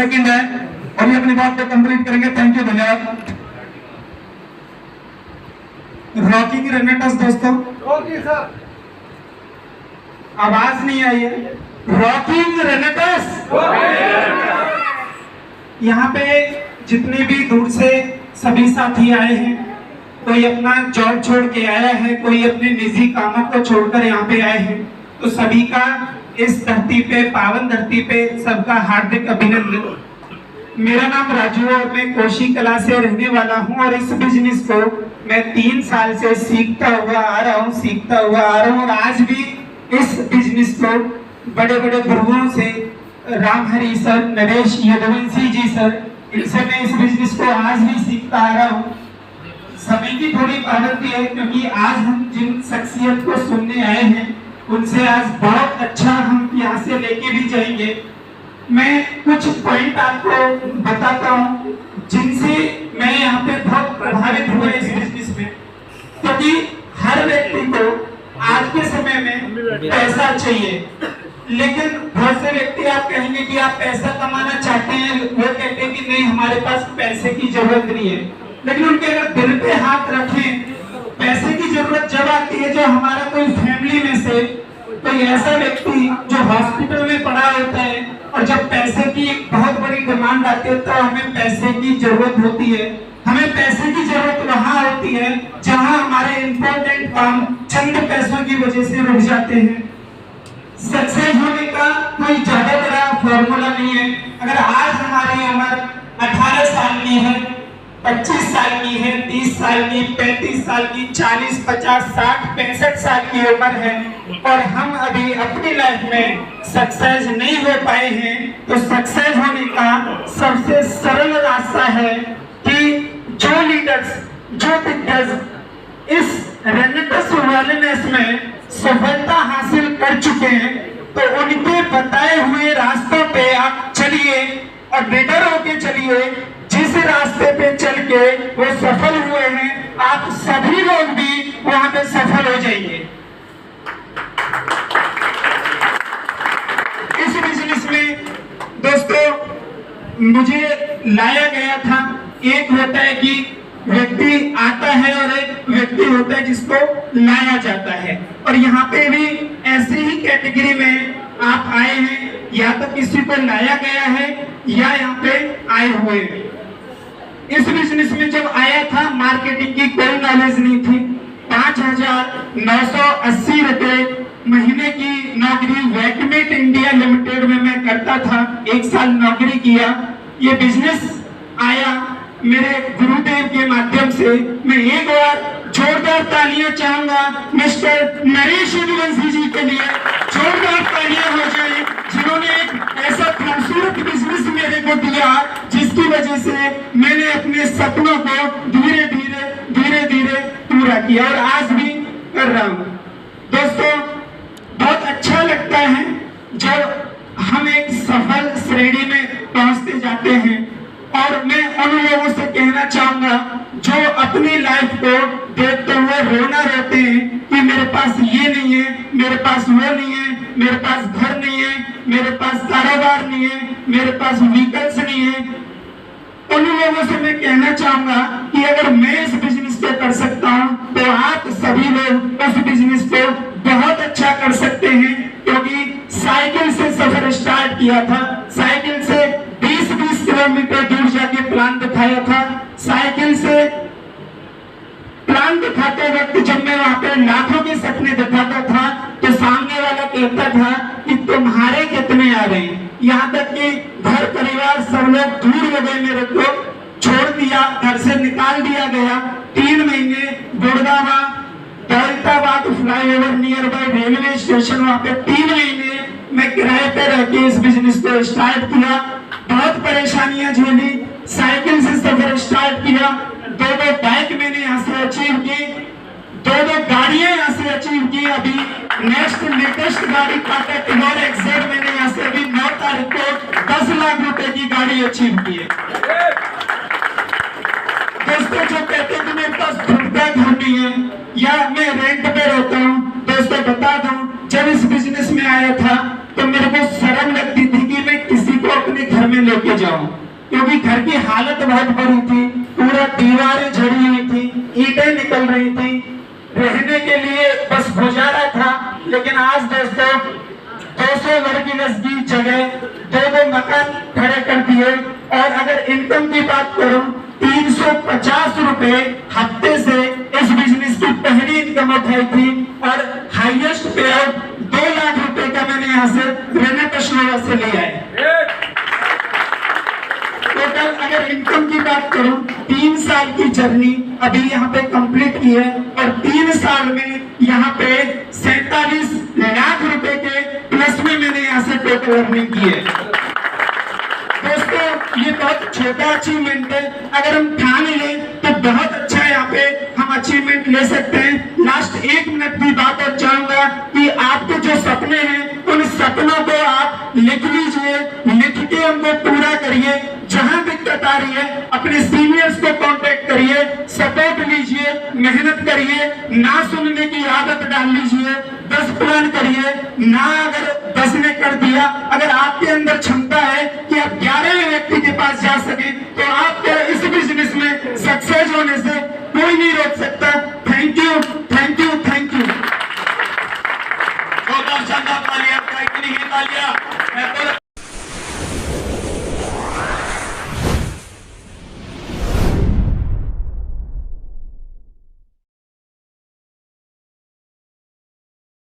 Second है और ये अपनी बात को कंप्लीट करेंगे। थैंक यू, धन्यवाद। रॉकिंग रेनेटस दोस्तों, सर आवाज नहीं आई है। रॉकिंग रेनेटस। यहाँ पे जितने भी दूर से सभी साथी आए हैं, कोई अपना जॉब छोड़ के आया है, कोई अपने निजी कामों को छोड़कर यहाँ पे आए हैं, तो सभी का इस धरती पे, पावन धरती पे सबका हार्दिक अभिनंदन। मेरा नाम राजू है और मैं कोशी कला से रहने वाला हूँ और इस बिजनेस को मैं 3 साल से सीखता हुआ आ रहा हूँ और आज भी इस बिजनेस को बड़े बड़े गुरुओं से, राम हरी सर, नरेश यदुवंशी जी सर, इनसे मैं इस बिजनेस को आज भी सीखता आ रहा हूँ। समय की थोड़ी पाबंदी है क्योंकि आज हम जिन शख्सियत को सुनने आए हैं उनसे आज बहुत अच्छा हम यहाँ से लेके भी जाएंगे। मैं कुछ पॉइंट आपको बताता हूँ जिनसे मैं यहाँ पे बहुत प्रभावित हुआ इस बिजनेस में, क्योंकि हर व्यक्ति को आज के समय में पैसा चाहिए, लेकिन बहुत से व्यक्ति आप कहेंगे कि आप पैसा कमाना चाहते हैं, वो कहते हैं कि नहीं हमारे पास पैसे की जरूरत नहीं है, लेकिन उनके अगर दिल पे हाथ रखें, पैसे की जरूरत जब आती है जो हमारा कोई फैमिली में से कोई ऐसा व्यक्ति जो हॉस्पिटल में पड़ा होता है और जब पैसे की एक बहुत बड़ी डिमांड आती है तो हमें पैसे की जरूरत होती है। हमें पैसे की जरूरत वहां होती है जहां हमारे इंपॉर्टेंट काम चंद पैसों की वजह से रुक जाते हैं। सक्सेस होने का कोई ज्यादा बड़ा फॉर्मूला नहीं है। अगर आज हमारी उम्र 18 साल की है, 25 साल की है, 30 साल की, 35 साल की, 40, 50, 60, 65 साल की उम्र है और हम अभी अपनी लाइफ में सक्सेस नहीं हो पाए हैं, तो सक्सेस होने का सबसे सरल रास्ता है कि जो लीडर्स, जो दिग्गज इस रेनेटस वेलनेस में सफलता हासिल कर चुके हैं, तो उनके बताए हुए रास्तों पे आप चलिए और बेटर होके चलिए। जिस रास्ते पे चल के वो सफल हुए हैं, आप सभी लोग भी वहां पे सफल हो जाएंगे। इस बिजनेस में दोस्तों मुझे लाया गया था, एक होता है कि व्यक्ति आता है और एक व्यक्ति होता है जिसको लाया जाता है, और यहाँ पे भी ऐसी ही कैटेगरी में आप आए हैं, या तो किसी को लाया गया है या यहाँ पे आए हुए हैं। इस बिजनेस में जब आया था मार्केटिंग की कोई नॉलेज नहीं थी। 5,980 रुपए महीने की नौकरी वेटमेट इंडिया लिमिटेड में मैं करता था। 1 साल नौकरी किया। ये बिजनेस आया मेरे गुरुदेव के माध्यम से। मैं एक बार जोरदार तालियां चाहूंगा मिस्टर नरेश यदुवंशी जी के लिए। जोरदार तालियां हो जाए जिन्होंने एक ऐसा खूबसूरत बिजनेस मेरे को दिया जिसकी वजह से मैंने अपने सपनों को धीरे धीरे पूरा किया और आज भी कर रहा हूँ। दोस्तों बहुत अच्छा लगता है जब हम एक सफल श्रेणी में पहुंचते जाते हैं, और मैं उन लोगों से कहना चाहूंगा जो अपनी लाइफ को देखते हुए रोना रोते हैं कि मेरे पास ये नहीं है, मेरे पास वो नहीं है, मेरे पास घर नहीं है, मेरे पास कारोबार नहीं है, मेरे पास व्हीकल्स नहीं है। उन लोगों से मैं कहना चाहूंगा कि अगर मैं इस बिजनेस को कर सकता हूं तो आप सभी लोग उस बिजनेस को बहुत अच्छा कर सकते हैं, क्योंकि साइकिल से सफर स्टार्ट किया था। साइकिल से 20-20 किलोमीटर दूर जाके प्लान दिखाया था। साइकिल से प्लान दिखाते वक्त जब मैं वहां पे लाखों के सपने दिखाता था तो सामने वाला कहता था कि तुम्हारे कितने आ गए। यहाँ तक कि घर परिवार सब लोग दूर हो गए, मेरे को छोड़ दिया, घर से निकाल दिया गया। 3 महीने Gurgaon Daulatabad flyover near by railway station, वहां पे 3 महीने मैं किराए पे रह के इस बिजनेस को स्टार्ट किया। बहुत परेशानियां झेली, साइकिल से सफर स्टार्ट किया। 2 बाइक मैंने यहाँ से अचीव की, 2 गाड़ियां यहाँ से अचीव की। अभी नेक्स्ट लेटेस्ट गाड़ी टाटा टिगोर एक्सेड मैंने यहाँ से अभी 9 तारीख को 10 लाख रुपए की गाड़ी अचीव की है। दोस्तों जो कहते हैं कि मेरे पास खुद का घर नहीं है या मैं रेंट पे रहता हूँ, दोस्तों बता दूं जब इस बिजनेस में आया था तो मेरे को शर्म लगती थी कि मैं किसी को अपने घर में लेके जाऊं, क्योंकि घर की हालत बहुत बुरी थी, पूरा दीवारें झड़ी हुई थी, ईंटें निकल रही थी, रहने के लिए बस गुजारा था। लेकिन आज दोस्तों 200 वर्ग गज की जगह 2 मकान खड़े कर दिए। और अगर इनकम की बात करूं, 350 रुपए हफ्ते से इस बिजनेस की पहली इनकम उठाई थी और हाईएस्ट पे आउट 2 लाख रुपए का मैंने यहाँ से रेनेटेशन से लिया है। टोटल अगर इनकम की बात करूं, 3 साल की जर्नी अभी यहाँ पे कंप्लीट की है और 3 साल में यहाँ पे 47 लाख रुपए के प्लस में मैंने यहाँ से टोटल अर्निंग की है। दोस्तों ये बहुत छोटा अचीवमेंट है, अगर हम ठान लें तो बहुत अच्छा यहाँ पे हम अचीवमेंट ले सकते हैं। लास्ट 1 मिनट की बात और चाहूंगा कि आपके जो सपने हैं उन सपनों को आप लिख लीजिए, लिख के उनको पूरा करिए। जहां दिक्कत आ रही है अपने सीनियर्स को कांटेक्ट करिए, सपोर्ट लीजिए, मेहनत करिए, ना सुनने की आदत डाल लीजिए, 10 प्लान करिए ना। अगर 10 ने कर दिया, अगर आपके अंदर क्षमता है कि आप 11वें व्यक्ति के पास जा सके तो आपको इस बिजनेस में सक्सेस होने से कोई नहीं रोक सकता। Thank you, thank you, thank you. शानदार तालियां, इतनी ही तालियां।